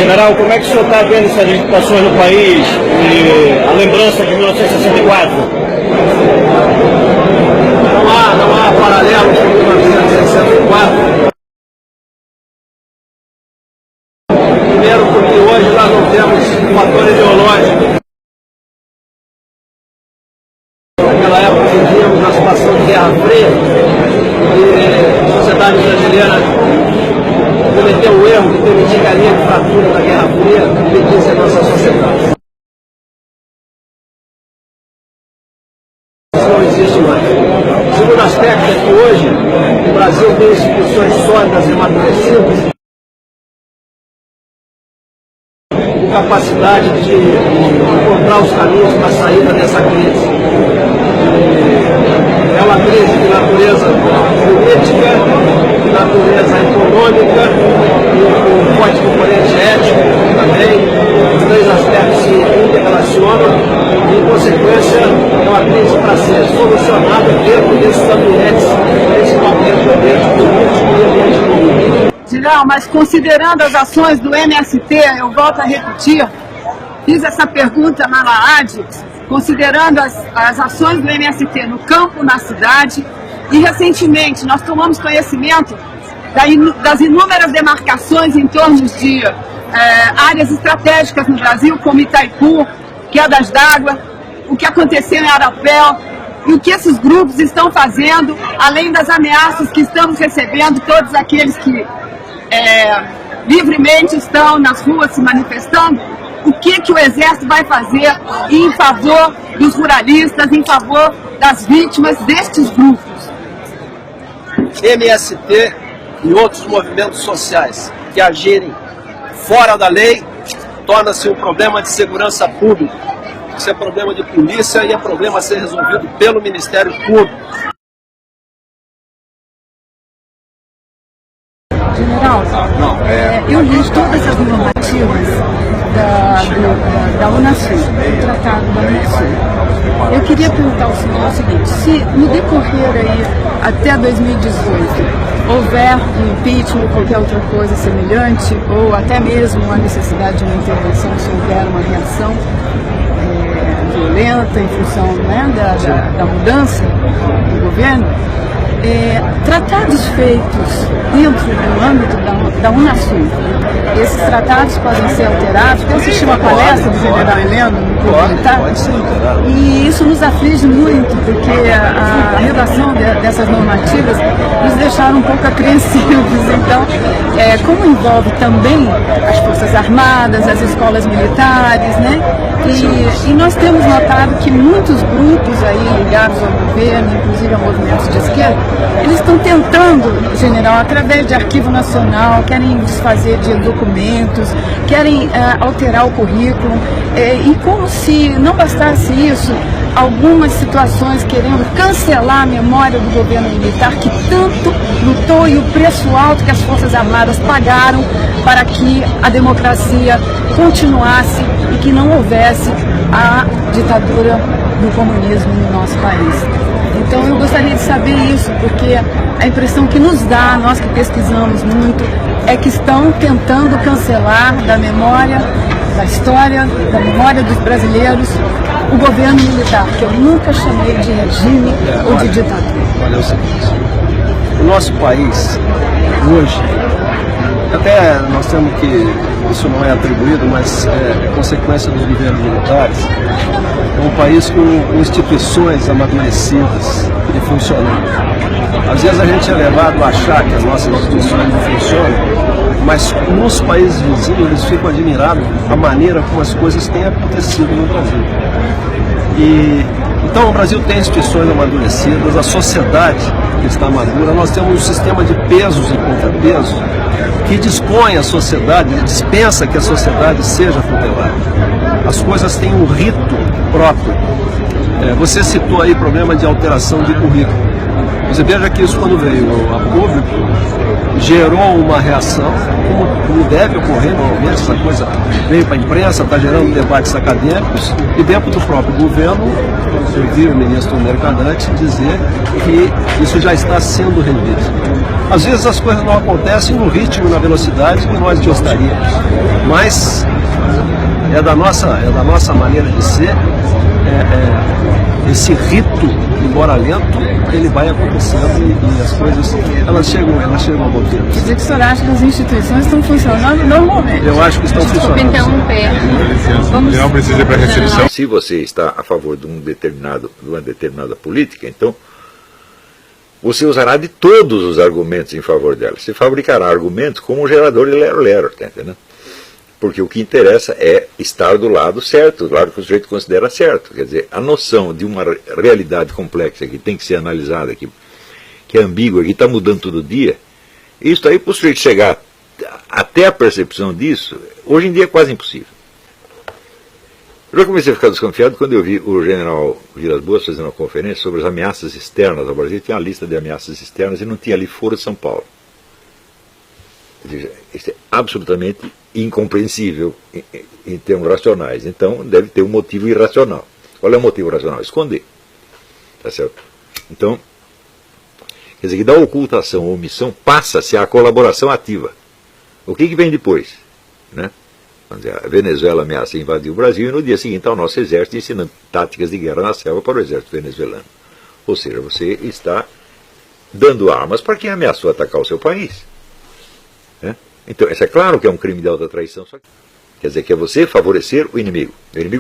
General, como é que o senhor está vendo essas agitações no país e a lembrança de 1964? Não há paralelos com 1964. Primeiro porque hoje nós não temos um fator ideológico. Naquela época vivíamos na situação de Guerra Fria e a sociedade brasileira cometeu o erro de permitir que a linha de fratura da Guerra Fria dividisse a nossa sociedade. Isso não existe mais. O segundo aspecto é que hoje o Brasil tem instituições sólidas e amadurecidas, com capacidade de encontrar os caminhos para a saída dessa crise. É uma crise de natureza política, de natureza econômica, e com forte componente ético também. Os dois aspectos se interrelacionam e, em consequência, é uma crise para ser solucionada dentro desses ambientes, principalmente ambiente político e ambiente econômico. General, mas considerando as ações do MST, eu volto a repetir, fiz essa pergunta na LAAD, considerando as ações do MST no campo, na cidade, e recentemente nós tomamos conhecimento das inúmeras demarcações em torno de áreas estratégicas no Brasil, como Itaipu, quedas d'água, o que aconteceu em Arapéu, e o que esses grupos estão fazendo, além das ameaças que estamos recebendo, todos aqueles que livremente estão nas ruas se manifestando, o que o Exército vai fazer em favor dos ruralistas, em favor das vítimas destes grupos? MST e outros movimentos sociais que agirem fora da lei torna-se um problema de segurança pública. Isso é problema de polícia e é problema a ser resolvido pelo Ministério Público. General, eu li todas as normativas da Unasul, do Tratado da Unasul. Eu queria perguntar ao senhor o seguinte: se no decorrer aí até 2018 houver um impeachment ou qualquer outra coisa semelhante, ou até mesmo a necessidade de uma intervenção se houver uma reação violenta em função da mudança do governo, tratados feitos dentro do âmbito da Unasul, esses tratados podem ser alterados? Eu assisti uma palestra do general Heleno no Clube Militar, e isso nos aflige muito, porque a redação dessas normativas nos deixaram um pouco apreensivos. Então, como envolve também as Forças Armadas, as escolas militares, né? E nós temos notado que muitos grupos aí ligados ao governo, inclusive a movimentos de esquerda, eles estão tentando, general, através de arquivo nacional, querem desfazer de documentos, querem alterar o currículo, e como se não bastasse isso, algumas situações querendo cancelar a memória do governo militar que tanto lutou e o preço alto que as Forças Armadas pagaram para que a democracia continuasse e que não houvesse a ditadura do comunismo no nosso país. Então eu gostaria de saber isso, porque a impressão que nos dá, nós que pesquisamos muito, é que estão tentando cancelar da memória, da história, da memória dos brasileiros, o governo militar, que eu nunca chamei de regime ou de ditadura. Olha, é o seguinte, o nosso país, hoje, até nós temos que, isso não é atribuído, mas é consequência dos governos militares, é um país com instituições amadurecidas e funcionando. Às vezes a gente é levado a achar que as nossas instituições não funcionam, mas nos países vizinhos eles ficam admirados a maneira como as coisas têm acontecido no Brasil. Então o Brasil tem instituições amadurecidas, a sociedade que está madura, nós temos um sistema de pesos e contrapesos que dispõe a sociedade, dispensa que a sociedade seja tutelada. As coisas têm um rito próprio. Você citou aí problema de alteração de currículo. Você veja que isso, quando veio a público, gerou uma reação, como deve ocorrer normalmente, essa coisa veio para a imprensa, está gerando debates acadêmicos, e dentro do próprio governo, eu vi o ministro Mercadante dizer que isso já está sendo revisto. Às vezes as coisas não acontecem no ritmo e na velocidade que nós gostaríamos. Mas é da nossa maneira de ser. Esse rito, embora lento, ele vai acontecendo e as coisas elas chegam a bom tempo. Quer dizer que o senhor acha que as instituições estão funcionando normalmente? Eu acho que estão funcionando. Não precisa ir para a recepção. Se você está a favor de uma determinada política, então você usará de todos os argumentos em favor dela. Você fabricará argumentos como um gerador de lero-lero, tá entendendo? Porque o que interessa é estar do lado certo, do lado que o sujeito considera certo. Quer dizer, a noção de uma realidade complexa que tem que ser analisada, que é ambígua, que está mudando todo dia, isso aí para o sujeito chegar até a percepção disso, hoje em dia é quase impossível. Eu já comecei a ficar desconfiado quando eu vi o general Vilas Boas fazendo uma conferência sobre as ameaças externas ao Brasil. Tinha uma lista de ameaças externas e não tinha ali Foro de São Paulo. Isso é absolutamente incompreensível em termos racionais. Então deve ter um motivo irracional. Qual é o motivo racional? Esconder. Tá certo? Então, quer dizer que da ocultação ou omissão passa-se à colaboração ativa. O que vem depois? Né? A Venezuela ameaça invadir o Brasil e no dia seguinte ao nosso exército ensinando táticas de guerra na selva para o exército venezuelano. Ou seja, você está dando armas para quem ameaçou atacar o seu país. Então, isso é claro que é um crime de alta traição. Só que, quer dizer que é você favorecer o inimigo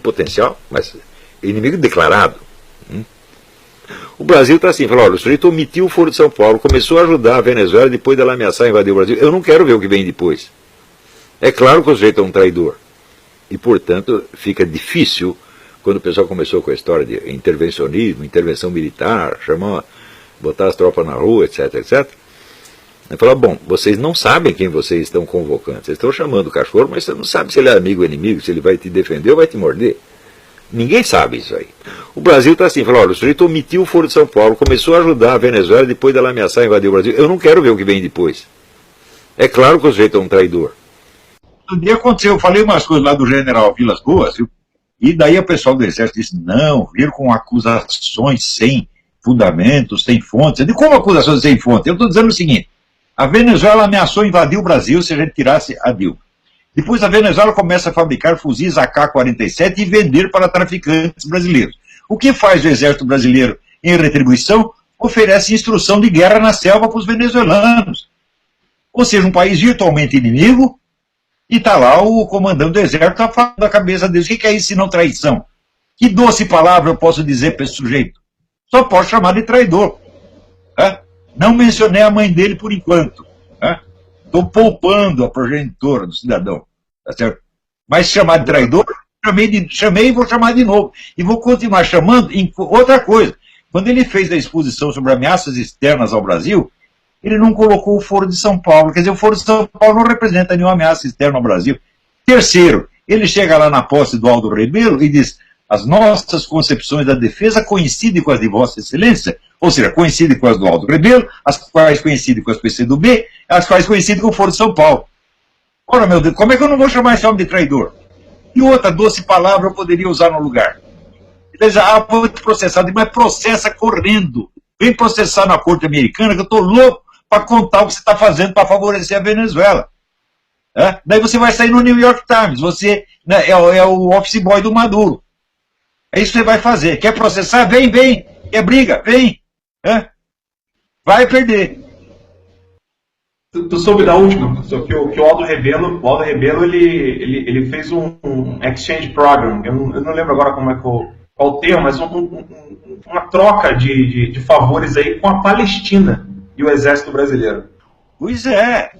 potencial, mas inimigo declarado. O Brasil está assim, falou, olha, o sujeito omitiu o Foro de São Paulo, começou a ajudar a Venezuela depois dela ameaçar invadir o Brasil. Eu não quero ver o que vem depois. É claro que o sujeito é um traidor. E, portanto, fica difícil, quando o pessoal começou com a história de intervencionismo, intervenção militar, botar as tropas na rua, etc, etc. Ele fala, bom, vocês não sabem quem vocês estão convocando. Vocês estão chamando o cachorro, mas você não sabe se ele é amigo ou inimigo, se ele vai te defender ou vai te morder. Ninguém sabe isso aí. O Brasil está assim, falou, olha, o sujeito omitiu o Foro de São Paulo, começou a ajudar a Venezuela depois dela ameaçar invadir o Brasil. Eu não quero ver o que vem depois. É claro que o sujeito é um traidor. Um dia aconteceu, eu falei umas coisas lá do general Vilas Boas, viu? E daí o pessoal do exército disse, não, vir com acusações sem fundamentos, sem fontes. Eu digo, como acusações sem fontes? Eu estou dizendo o seguinte, a Venezuela ameaçou invadir o Brasil se a gente tirasse a Dilma. Depois a Venezuela começa a fabricar fuzis AK-47 e vender para traficantes brasileiros. O que faz o exército brasileiro em retribuição? Oferece instrução de guerra na selva para os venezuelanos. Ou seja, um país virtualmente inimigo, e está lá o comandante do exército a falar da cabeça deles. O que é isso se não traição? Que doce palavra eu posso dizer para esse sujeito? Só posso chamar de traidor. Não mencionei a mãe dele por enquanto. Estou poupando a progenitora do cidadão. Tá certo? Mas chamar de traidor, chamei e vou chamar de novo. E vou continuar chamando em outra coisa. Quando ele fez a exposição sobre ameaças externas ao Brasil, ele não colocou o Foro de São Paulo. Quer dizer, o Foro de São Paulo não representa nenhuma ameaça externa ao Brasil. Terceiro, ele chega lá na posse do Aldo Rebelo e diz, as nossas concepções da defesa coincidem com as de Vossa Excelência, ou seja, coincidem com as do Aldo Rebelo, as quais coincidem com as PCdoB, as quais coincidem com o Foro de São Paulo. Ora, meu Deus, como é que eu não vou chamar esse homem de traidor? E outra doce palavra eu poderia usar no lugar. Ele diz, vou te processar, mas processa correndo. Vem processar na corte americana que eu estou louco para contar o que você está fazendo para favorecer a Venezuela. Daí você vai sair no New York Times, você é o office boy do Maduro. É isso que você vai fazer. Quer processar? Vem. Quer briga? Vem. Vai perder. Tu soube da última, que o Aldo Rebelo ele fez um exchange program, eu não lembro agora qual o termo, mas uma troca de favores aí com a Palestina e o exército brasileiro. Pois é.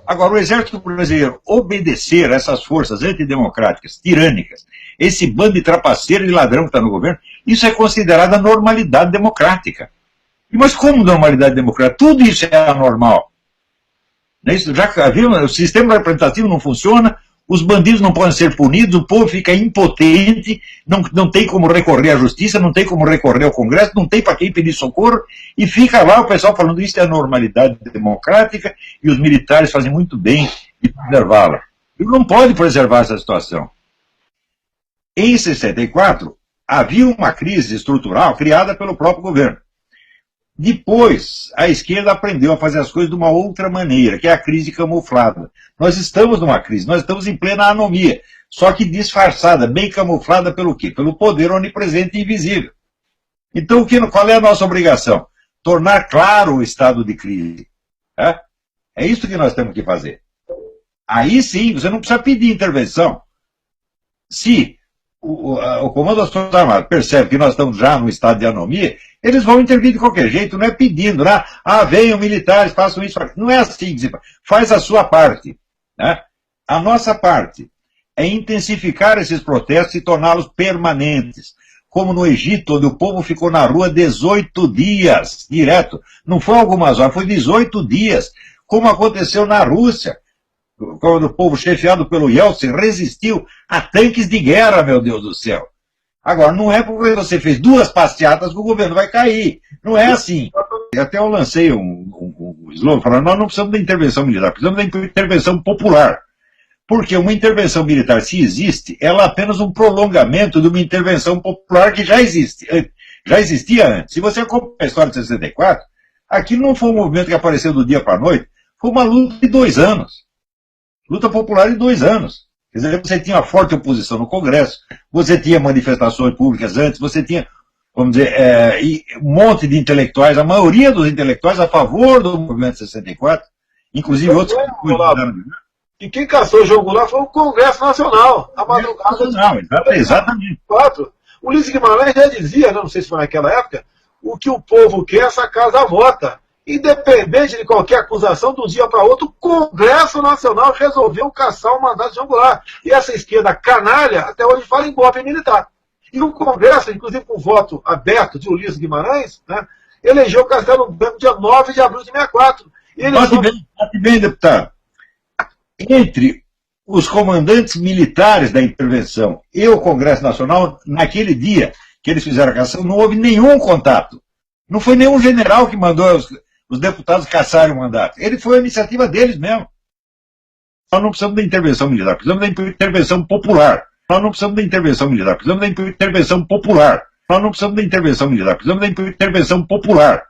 Agora, o exército brasileiro obedecer a essas forças antidemocráticas, tirânicas, esse bando de trapaceiro e ladrão que está no governo, isso é considerado a normalidade democrática. Mas como normalidade democrática? Tudo isso é anormal. Já viu? O sistema representativo não funciona, os bandidos não podem ser punidos, o povo fica impotente, não tem como recorrer à justiça, não tem como recorrer ao Congresso, não tem para quem pedir socorro, e fica lá o pessoal falando isso é a normalidade democrática, e os militares fazem muito bem de preservá-la. E não pode preservar essa situação. Em 64, havia uma crise estrutural criada pelo próprio governo. Depois, a esquerda aprendeu a fazer as coisas de uma outra maneira, que é a crise camuflada. Nós estamos numa crise, nós estamos em plena anomia, só que disfarçada, bem camuflada pelo quê? Pelo poder onipresente e invisível. Então, qual é a nossa obrigação? Tornar claro o estado de crise. É isso que nós temos que fazer. Aí sim, você não precisa pedir intervenção. Se o Comando das Forças Armadas percebe que nós estamos já num estado de anomia, eles vão intervir de qualquer jeito, não é pedindo, né? Venham militares, façam isso. Não é assim que se faz. Faz a sua parte. Né? A nossa parte é intensificar esses protestos e torná-los permanentes. Como no Egito, onde o povo ficou na rua 18 dias, direto. Não foi algumas horas, foi 18 dias. Como aconteceu na Rússia, quando o povo chefiado pelo Yeltsin resistiu a tanques de guerra, meu Deus do céu. Agora, não é porque você fez 2 passeatas que o governo vai cair. Não é assim. Até eu lancei um slogan falando, nós não precisamos da intervenção militar, precisamos da intervenção popular. Porque uma intervenção militar, se existe, ela é apenas um prolongamento de uma intervenção popular que já existe. Já existia antes. Se você acompanha a história de 64, aquilo não foi um movimento que apareceu do dia para a noite, foi uma luta de 2 anos. Luta popular de 2 anos. Quer dizer, você tinha uma forte oposição no Congresso, você tinha manifestações públicas antes, você tinha, vamos dizer, um monte de intelectuais, a maioria dos intelectuais a favor do movimento 64, inclusive outros... E quem caçou o João Goulart foi o Congresso Nacional, a madrugada de exatamente. 4. O Ulisses Guimarães já dizia, não sei se foi naquela época, o que o povo quer, essa casa vota. Independente de qualquer acusação, de um dia para outro, o Congresso Nacional resolveu caçar o mandato de João Goulart. E essa esquerda canalha até hoje fala em golpe militar. E o Congresso, inclusive com voto aberto de Ulisses Guimarães, né, elegeu Castelo Branco dia 9 de abril de 64. Bate bem, deputado. Entre os comandantes militares da intervenção e o Congresso Nacional, naquele dia que eles fizeram a cassação, não houve nenhum contato. Não foi nenhum general que mandou os deputados caçarem o mandato. Ele foi a iniciativa deles mesmo. Nós não precisamos da intervenção militar, precisamos da intervenção popular. Nós não precisamos da intervenção militar, precisamos da intervenção popular. Nós não precisamos da intervenção militar, precisamos da intervenção popular.